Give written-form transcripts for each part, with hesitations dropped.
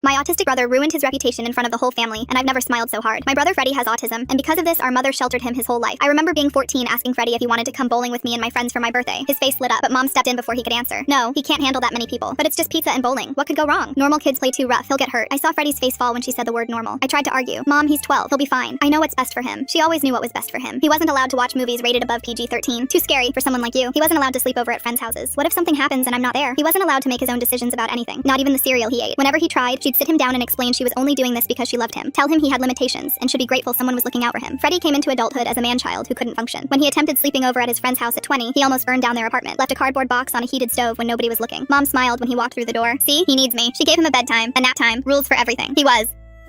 My autistic brother ruined his reputation in front of the whole family, and I've never smiled so hard. My brother Freddie has autism, and because of this, our mother sheltered him his whole life. I remember being 14 asking Freddie if he wanted to come bowling with me and my friends for my birthday. His face lit up, but Mom stepped in before he could answer. No, he can't handle that many people. But it's just pizza and bowling. What could go wrong? Normal kids play too rough. He'll get hurt. I saw Freddie's face fall when she said the word normal. I tried to argue. Mom, he's 12. He'll be fine. I know what's best for him. She always knew what was best for him. He wasn't allowed to watch movies rated above PG-13. Too scary for someone like you. He wasn't allowed to sleep over at friends' houses. What if something happens and I'm not there? He wasn't allowed to make his own decisions about anything. Not even the cereal he ate. Whenever he tried, she'd sit him down and explain she was only doing this because she loved him. Tell him he had limitations and should be grateful someone was looking out for him. Freddie came into adulthood as a man-child who couldn't function. When he attempted sleeping over at his friend's house at 20, he almost burned down their apartment, left a cardboard box on a heated stove when nobody was looking. Mom smiled when he walked through the door. See, he needs me. She gave him a bedtime, a nap time, rules for everything. He was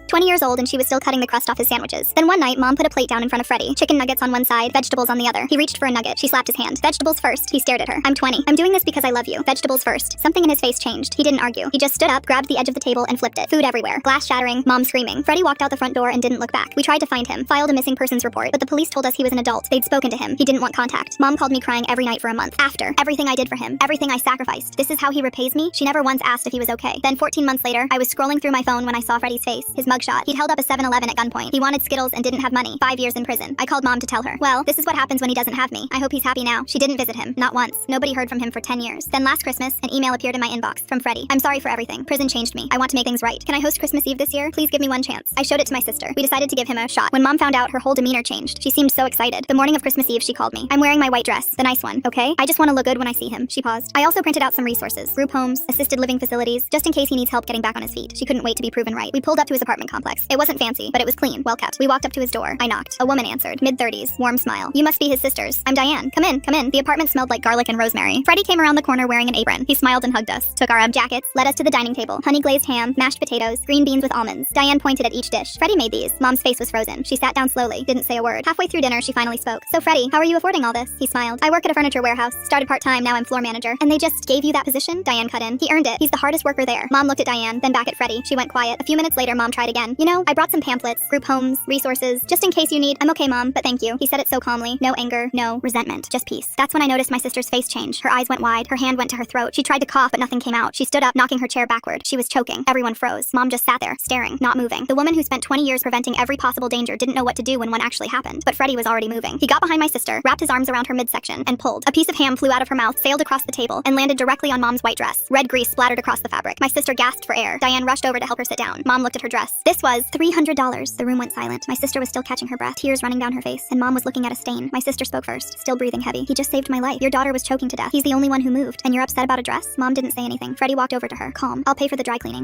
20 years old and she was still cutting the crust off his sandwiches. Then one night, Mom put a plate down in front of Freddie. Chicken nuggets on one side, vegetables on the other. He reached for a nugget. She slapped his hand. Vegetables first. He stared at her. I'm 20. I'm doing this because I love you. Vegetables first. Something in his face changed. He didn't argue. He just stood up, grabbed the edge of the table, and flipped it. Food everywhere. Glass shattering. Mom screaming. Freddie walked out the front door and didn't look back. We tried to find him. Filed a missing persons report, but the police told us he was an adult. They'd spoken to him. He didn't want contact. Mom called me crying every night for a month. After everything I did for him, everything I sacrificed. This is how he repays me? She never once asked if he was okay. Then 14 months later, I was scrolling through my phone when I saw Freddie's face. His mugshot. He'd held up a 7-Eleven at gunpoint. He wanted Skittles and didn't have money. 5 years in prison. I called Mom to tell her. Well, this is what happens when he doesn't have me. I hope he's happy now. She didn't visit him. Not once. Nobody heard from him for 10 years. Then last Christmas, an email appeared in my inbox from Freddie. I'm sorry for everything. Prison changed me. I want to make things right. Can I host Christmas Eve this year? Please give me one chance. I showed it to my sister. We decided to give him a shot. When Mom found out, her whole demeanor changed. She seemed so excited. The morning of Christmas Eve, she called me. I'm wearing my white dress. The nice one, okay? I just want to look good when I see him. She paused. I also printed out some resources. Group homes, assisted living facilities, just in case he needs help getting back on his feet. She couldn't wait to be proven right. We pulled up to his apartment complex. It wasn't fancy, but it was clean, well kept. We walked up to his door. I knocked. A woman answered. Mid-30s, warm smile. You must be his sisters. I'm Diane. Come in, come in. The apartment smelled like garlic and rosemary. Freddie came around the corner wearing an apron. He smiled and hugged us, took our jackets, led us to the dining table. Honey glazed ham, mashed potatoes, green beans with almonds. Diane pointed at each dish. Freddie made these. Mom's face was frozen. She sat down slowly, didn't say a word. Halfway through dinner, she finally spoke. So Freddie, how are you affording all this? He smiled. I work at a furniture warehouse. Started part-time, now I'm floor manager. And they just gave you that position? Diane cut in. He earned it. He's the hardest worker there. Mom looked at Diane, then back at Freddie. She went quiet. A few minutes later, Mom tried again. You know, I brought some pamphlets, group homes, resources, just in case you need. I'm okay, Mom, but thank you. He said it so calmly. No anger, no resentment, just peace. That's when I noticed my sister's face change. Her eyes went wide. Her hand went to her throat. She tried to cough, but nothing came out. She stood up, knocking her chair backward. She was choking. Everyone froze. Mom just sat there, staring, not moving. The woman who spent 20 years preventing every possible danger didn't know what to do when one actually happened. But Freddie was already moving. He got behind my sister, wrapped his arms around her midsection, and pulled. A piece of ham flew out of her mouth, sailed across the table, and landed directly on Mom's white dress. Red grease splattered across the fabric. My sister gasped for air. Diane rushed over to help her sit down. Mom looked at her dress. This was $300. The room went silent. My sister was still catching her breath, tears running down her face, and Mom was looking at a stain. My sister spoke first, still breathing heavy. He just saved my life. Your daughter was choking to death. He's the only one who moved. And you're upset about a dress? Mom didn't say anything. Freddie walked over to her, calm. I'll pay for the dry cleaning.